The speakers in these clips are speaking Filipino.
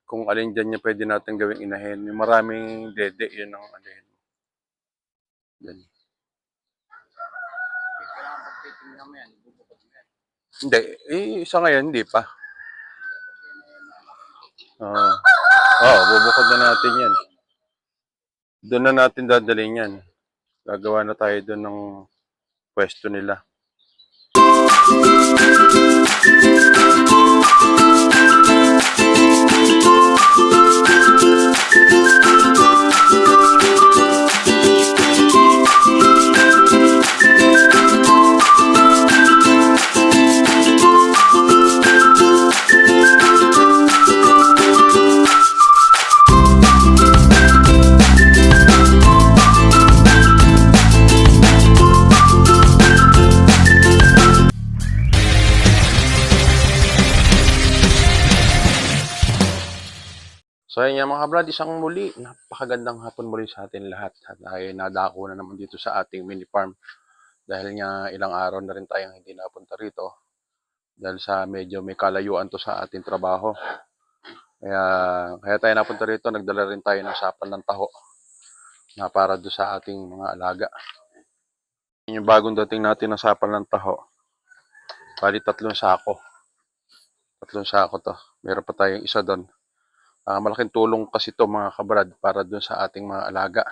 kung alin dyan yung pwede natin gawing inahin. Yung maraming dede, yun ang alin. Yan. Hindi, isa ngayon, hindi pa. Bubukod na natin yan. Doon na natin dadalhin yan. Gagawa na tayo doon ng pwesto nila. So ayun nga mga kabrad, isang muli, napakagandang hapon muli sa atin lahat. At ay nadako na naman dito sa ating mini farm. Dahil nga ilang araw na rin tayong hindi napunta rito. Dahil sa medyo may kalayuan to sa ating trabaho. Kaya tayo napunta rito, nagdala rin tayo ng sapal ng taho na para do sa ating mga alaga. Yung bagong dating natin na sapal ng taho, bali 3 sako. 3 sako to. Meron pa tayong isa doon. Malaking tulong kasi ito mga kabrad para dun sa ating mga alaga.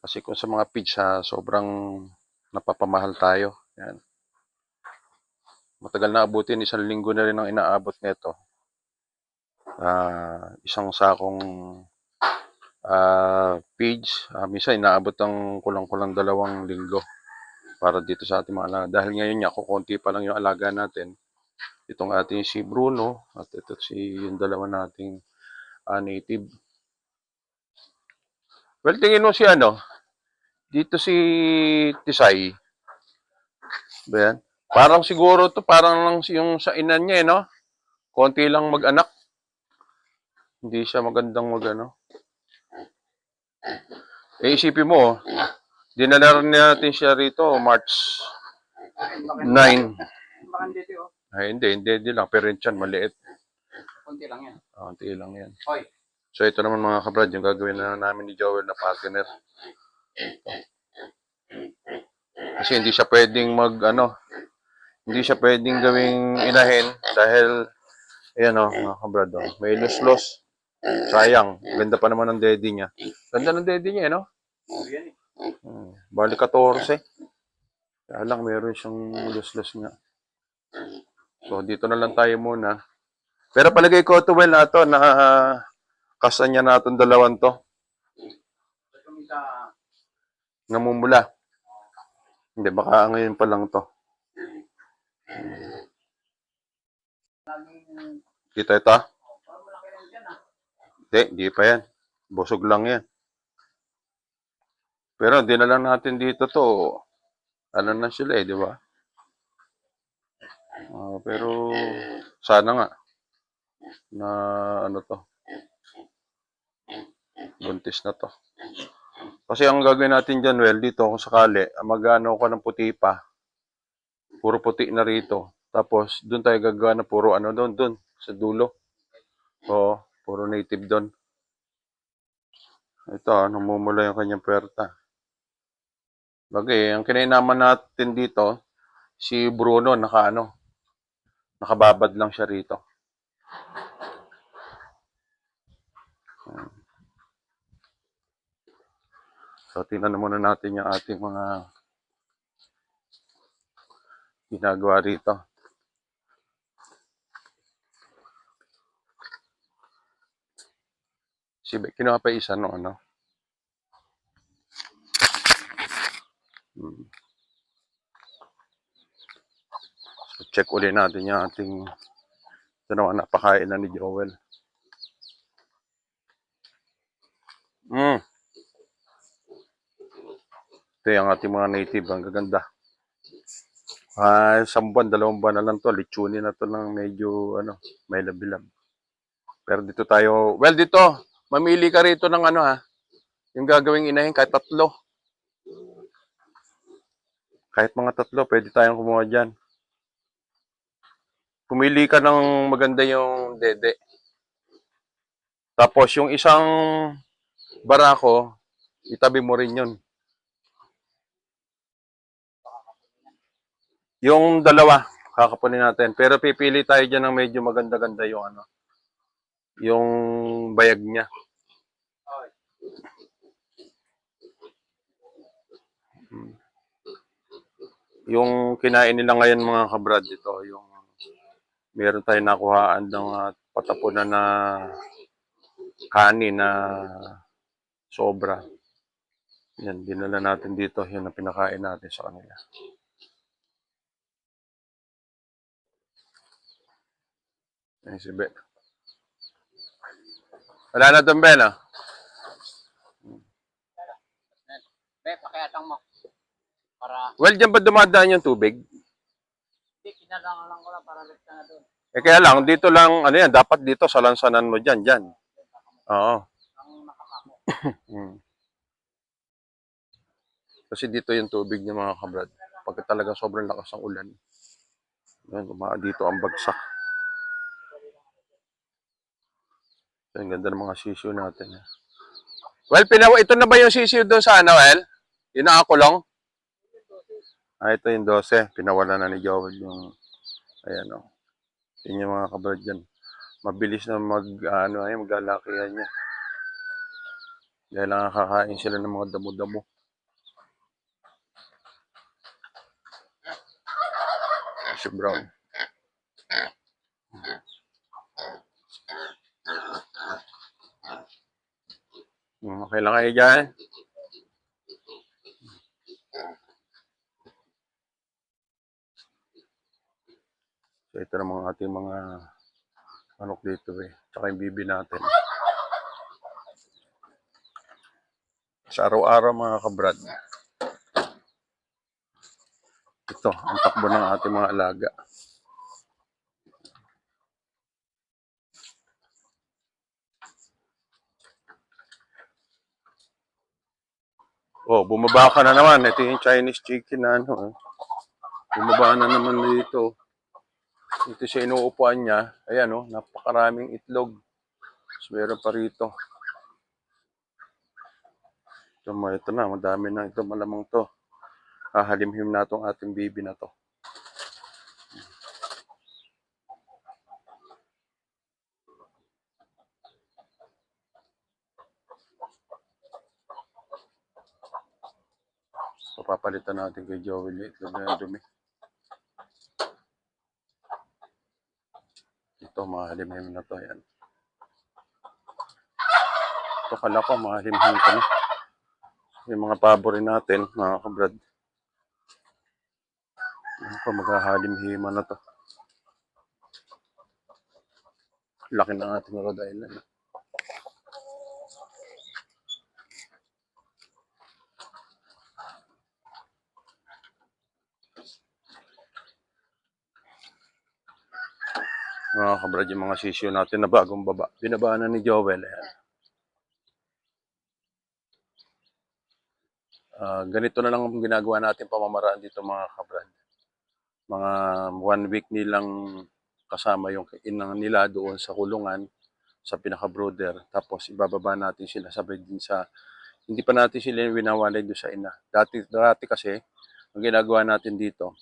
Kasi kung sa mga feeds, sobrang napapamahal tayo. Yan. Matagal na abutin, 1 linggo na rin ang inaabot nito. Isang sakong feeds, minsan inaabot ang kulang-kulang 2 linggo para dito sa ating mga alaga. Dahil ngayon nga, kukunti pa lang yung alaga natin. Itong ating si Bruno at ito yung dalawa nating native. Well, tingin mo si dito si Tisay. Ba yan? Parang siguro to, parang lang yung sa ina niya, no? Konti lang mag-anak. Hindi siya magandang isipin mo, dinala rin natin siya rito, March 9. Ay, hindi lang. Pero yun maliit. Konti lang yan. Konti lang yan. Hoy. So, ito naman mga kabrad, yung gagawin na namin ni Joel na partner. Kasi hindi siya pwedeng hindi siya pwedeng gawing inahin dahil, ayan mga kabrad, may los-los. Sayang, ganda pa naman ng daddy niya. Ganda ng daddy niya, Bali 14. Kaya lang, meron siyang los-los nga. So, dito na lang tayo muna. Pero palagay ko ito, well, na ito, kasan niya na itong 2 to. Namumula. Hindi, baka ngayon pa lang to. Kita ito? Hindi pa yan. Busog lang yan. Pero hindi na lang natin dito to. Ano na sila di ba? Pero sana nga na to. Buntis na to. Kasi ang gagawin natin dyan, well, dito kung sakali, mag-ano ko ng puti pa. Puro puti na rito. Tapos, doon tayo gagawa na puro doon, sa dulo. Oo, puro native doon. Ito, namumula yung kanyang puwerta. Bagay, ang kinainaman natin dito, si Bruno, nakababad lang siya rito. So, tingnan muna natin yung ating mga ginagawa rito. Kinuha pa isa So, check ulit natin yung ating napakain na ni Joel. Ito yung ating mga native. Ang gaganda. 1 buwan, 2 buwan na lang to. Litsunin na to ng medyo, may labilab. Pero dito tayo, well, dito, mamili ka rito ng yung gagawing inahin kahit 3. Kahit mga 3, pwede tayong kumuha dyan. Pumili ka ng maganda yung dede. Tapos yung isang barako, itabi mo rin yun. Yung dalawa, kakapunin natin. Pero pipili tayo dyan ng medyo maganda-ganda yung ano, yung bayag niya. Yung kinain nila ngayon mga kabrad, ito, yung meron tayong nakuhaan ng patapunan na kanin na sobra. Yan, dinala natin dito. Yan ang pinakain natin sa kanila. Yan si Ben. Wala na doon, Ben, ah. Be, pakiatang mo. Para, Well, dyan ba dumadaan yung tubig? di, kinalangan lang ko lang para left ka na doon. Eh, kaya lang, dito lang, ano yan, dapat dito, salansanan mo dyan, dyan. Oo. Ang nakakako. Hmm. Kasi dito yung tubig niya mga kabrad. Pagka talagang sobrang lakas ng ulan, yan, dito ang bagsak. Ang ganda ng mga sisiyo natin. Well, ito na ba yung sisiyo doon sa ano, Well? Yung nakakulong? Ito yung 12. Pinawala na ni Joel yung, ayan o. Yun yung mga kabrad dyan. Mabilis na maglalakihan niya. Dahil lang nakakain sila ng mga damo-damo. Si Brown. Okay lang kayo dyan. So ito na mga ating mga manok dito eh. Tsaka yung bibi natin. Sa araw-araw mga kabrad. Ito, ang takbo ng ating mga alaga. Oh, bumaba ka na naman. Ito yung Chinese chicken na ano. Bumaba na naman dito. Ito siya inuupuan niya. Ayan oh, napakaraming itlog. So, meron pa rito. Ito na, madami na ito. Malamang to. Hahalimhim na itong ating baby na to. Papapalitan natin kay Joey itlog na dumi. Ito, mahalimhim na to. Ayan. Ito kala ko, mahalimhim ka na. Yung mga pabo rin natin, mga kabrad. Ito, maghahalimhiman na to. Laki ng ating Rhode Island. Mga kabrad, yung mga sisyo natin na bagong baba. Binabaan na ni Joel. Ayan. Ganito na lang ang ginagawa natin pamamaraan dito mga kabrad. Mga 1 week nilang kasama yung inang nila doon sa kulungan, sa pinaka-brooder. Tapos ibababa natin sila sabay din sa, hindi pa natin sila winawalay doon sa ina. Dati kasi, ang ginagawa natin dito,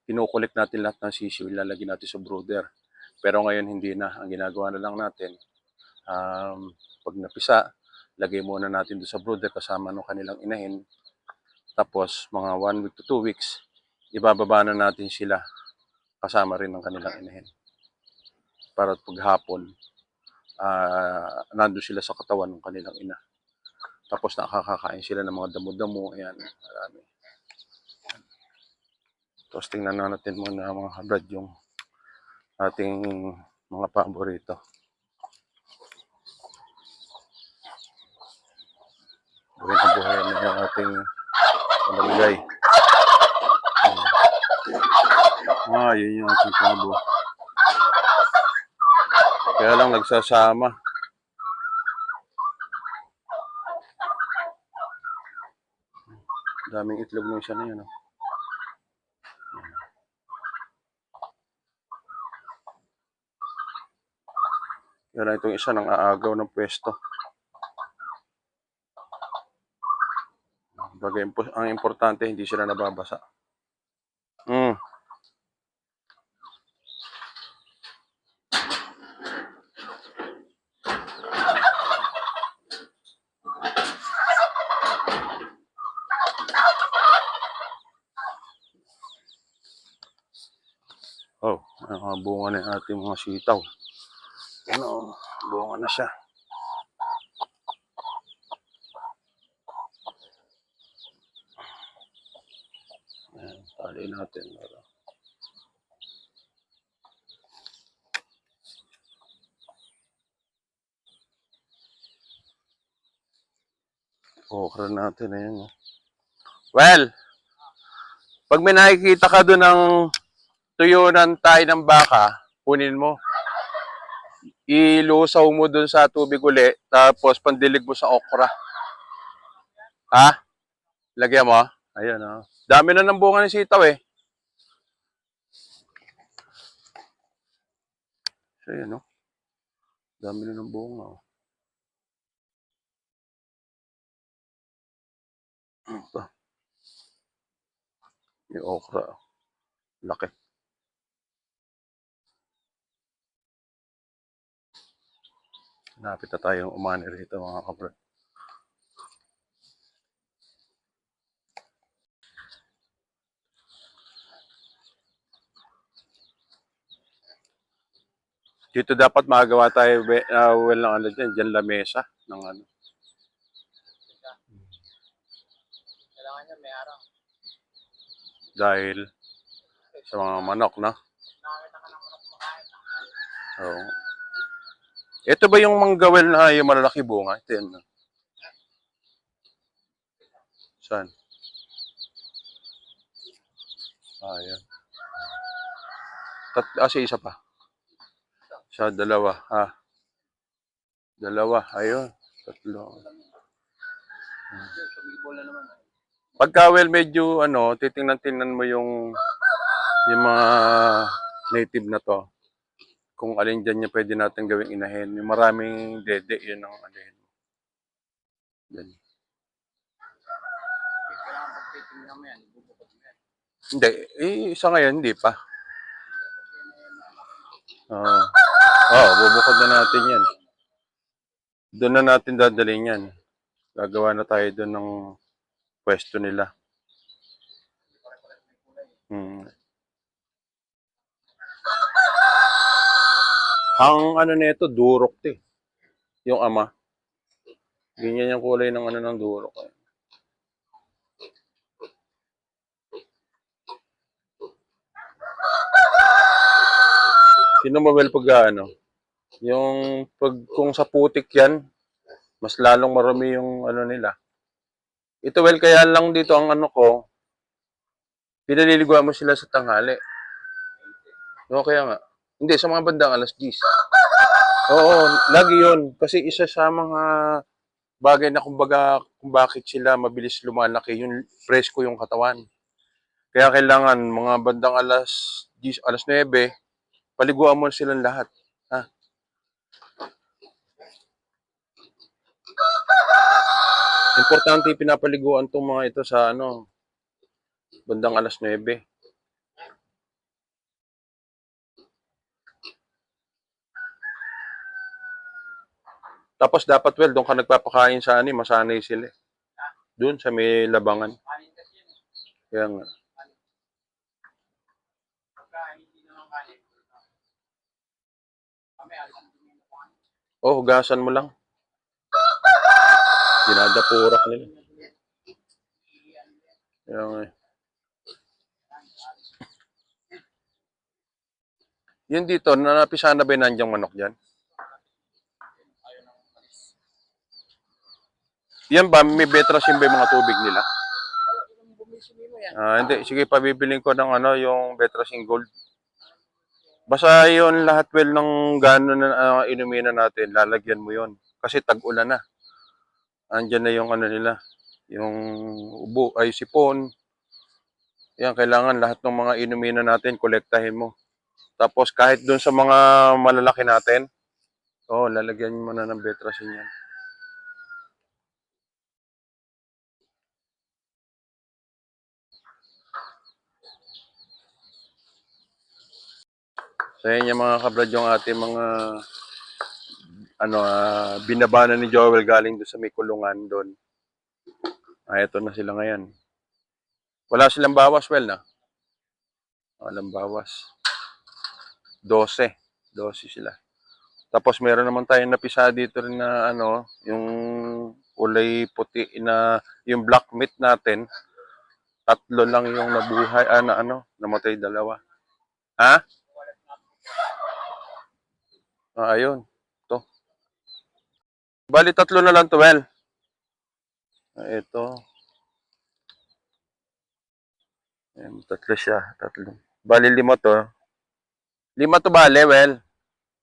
kinukulik natin lahat ng sisiyo, ilalagay natin sa brooder. Pero ngayon hindi na. Ang ginagawa na lang natin, pag napisa, lagay muna natin doon sa brooder kasama ng kanilang inahin. Tapos mga 1 week to 2 weeks, ibababa na natin sila kasama rin ng kanilang inahin. Para paghapon, nandun sila sa katawan ng kanilang ina. Tapos nakakakain sila ng mga damo-damo. Ayan, marami. Tapos tingnan natin muna mga kabrad yung ating mga paborito. Buhay na buhay na yung ating malagay. Yun yung ating pabo. Kaya lang nagsasama. Daming itlog ng isa na yun. Yan na itong isa ng aagaw ng pwesto. Bagay, ang importante, hindi sila nababasa. Mm. Oh, ang mga bunga na yung ating mga sitaw. Ano, bunga na siya. Ayan, tali natin. Okra natin na yun. Well, pag may nakikita ka doon ng tuyunan tayo ng baka, kunin mo. Ilusaw mo doon sa tubig uli, tapos pandilig mo sa okra. Ha? Lagyan mo? Ayun, oh. Dami na ng bunga ng sitaw eh. So, yun, no? Dami na ng bunga, oh. Ito. Yung okra. Laki. Napit na tayong umani rito, mga kapre. Dito dapat magawa tayo well ng ano dyan lamesa ng ano. Kailangan niya may araw. Dahil sa mga manok, no? Nakakita ka ng manok kumakain. Oo. Ito ba yung manggawel na yung malalaki bunga? Ito yun. Saan? Ah, yan. Isa pa. Sa dalawa. Ah. Dalawa. Ayun. Tatlo. Sumibol na naman. Pagka well, medyo ano, titingnan mo yung mga native na to. Kung alin dyan niya pwede natin gawing inahin. Yung maraming dede, yun ang alin. Yan. Kailangan pagtitingnan mo yan, bubukod mo yan. Hindi, isa ngayon, hindi pa. Bubukod na natin yan. Doon na natin dadalhin yan. Gagawa na tayo doon ng pwesto nila. Ang ano nito, durok to eh. Yung ama. Ganyan yung kulay ng ano ng durok. Sino mabel pag ano? Yung kung sa putik yan, mas lalong marami yung ano nila. Ito well, kaya lang dito ang ano ko, pinaliliguan mo sila sa tanghali. O kaya nga. Hindi, sa mga bandang alas 10. Oo, lagi yun. Kasi isa sa mga bagay na kumbaga kung bakit sila mabilis lumalaki, yung presko yung katawan. Kaya kailangan mga bandang alas 10, alas 9, paliguan mo silang lahat. Ha? Importante pinapaliguan tong mga ito sa ano, bandang alas 9. Tapos dapat well, doon ka nagpapakain sa ani, masanay sila. Doon sa may labangan. Kanin kasi yun. Kaya nga. Pagka hindi naman kanin. Kami alam din yung kanin. Oh, hugasan mo lang. Dinadapurak nila. Kaya nga. Yun dito, nanapisa na ba yung nandiyan manok dyan? Yan ba, may betrasin ba yung mga tubig nila? Hindi, sige, pabibiling ko ng ano, yung betrasin gold. Basta yun lahat well ng gano'n na inuminan natin, lalagyan mo yon kasi tag-ulan na. Andyan na yung ano nila, yung ubo, ay sipon. Yan, kailangan lahat ng mga inuminan natin, kolektahin mo. Tapos kahit dun sa mga malalaki natin, Oo, lalagyan mo na ng betrasin yan. So yan yung mga kabrad yung ating mga binabanan ni Joel galing doon sa may kulungan doon. Eto na sila ngayon. Wala silang bawas, well na. Walang bawas. 12. 12 sila. Tapos meron naman tayong napisa dito rin na yung kulay puti na yung black meat natin. 3 lang yung nabuhay, namatay 2. Ha? Ayun. To. Bali 3 na lang to, well. Ito. Ayan, 3 siya. 3. Bali 5 to. 5 to bali, well.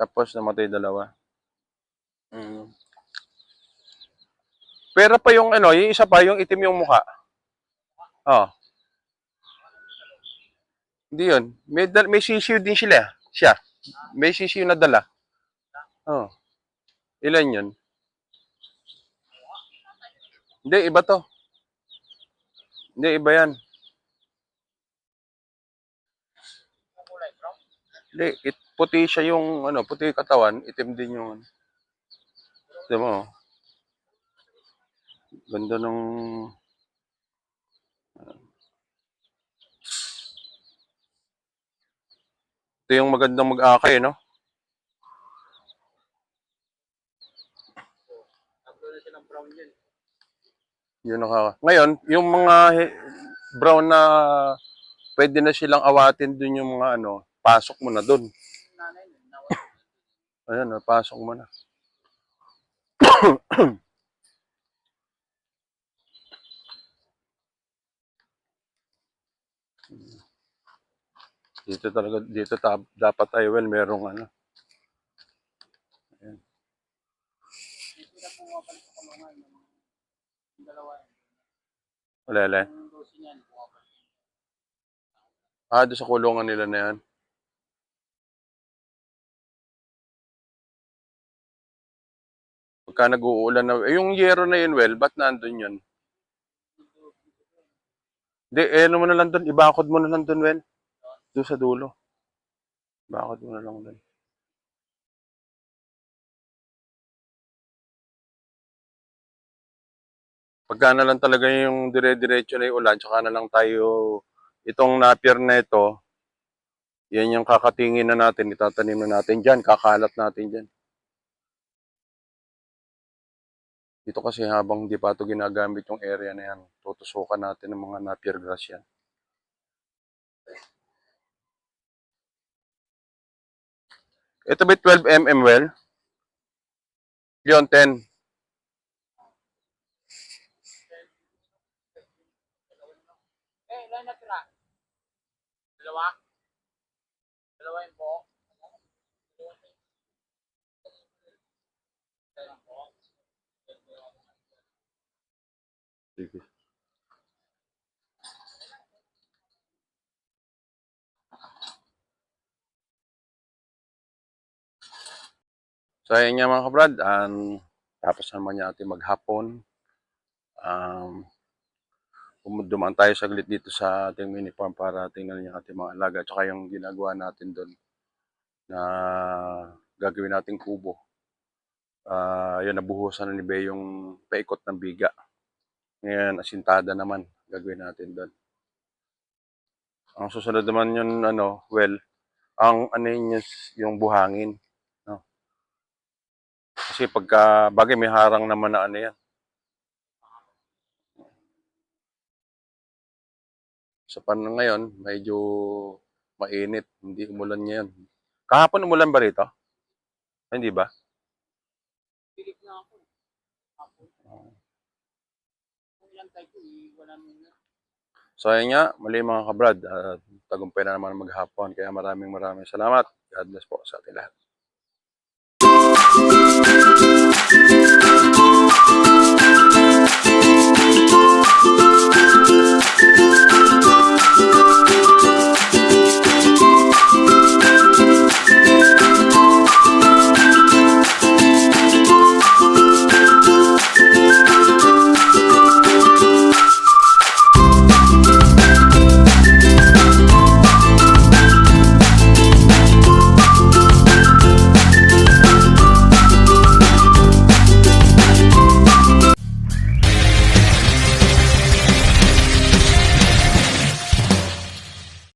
Tapos namatay 2. Mm. Pero pa yung yung isa pa, yung itim yung mukha. Oh, hindi yun. May sisiw din sila. Siya. May sisiw na dala. Oh, ilan yun? Hindi, iba to. Hindi, iba yan. Kulay brown. Hindi, puti siya yung, puti yung katawan. Itim din yung, ito mo, oh. Ganda nung, ito yung magandang mag-akay, no? Tatlo na silang brown yun. Yun Ngayon, yung mga brown na pwede na silang awatin dun yung mga pasok mo na dun. Yung nanay nun, nawala. Ayan, pasok mo na. Dapat tayo, well, merong Ayan. Hindi sila pumapalik sa kulungan. Yung dalawa yun. Alala. Yung dosi niyan, pumapalik. Doon sa kulungan nila na yan. Pagka nag-uulan na, yung yero na yun, well, ba't nandun yun? Hindi, ano mo na lang dun, ibakod mo na lang dun, well. Doon sa dulo. Bakod mo na lang dun. Pagka na lang talaga yung dire-diretso na yung ulan, tsaka na lang tayo, itong napier na ito, yan yung kakatingin na natin, itatanim na natin dyan, kakalat natin dyan. Dito kasi habang hindi pa ito ginagamit yung area na yan, tutusukan natin ng mga napier grass yan. Ito ba 12 mm well? Yun, 10. Ilan na tira? Dalawa? Dalawa yung buhok? Sige. So, ayun nga mga kabrad, tapos naman natin maghapon. Dumaan tayo saglit dito sa ating mini farm para tingnan yung ating mga alaga tsaka yung ginagawa natin doon na gagawin nating kubo. Yun, nabuhusan na ni Bea yung paikot ng biga. Ngayon, asintada naman gagawin natin doon. Ang susunod naman yun, well, ang yun yung buhangin. No? Kasi pagka bagay may harang naman na yan. Sa panahon ngayon, medyo mainit. Hindi umulan ngayon. Kahapon umulan ba rito? Hindi ba? Pilik na ako. Kung ilang tayo, wala muna. So ayun nga, mali mga kabrad, tagumpay na naman maghapon. Kaya maraming salamat. God bless po sa ating lahat.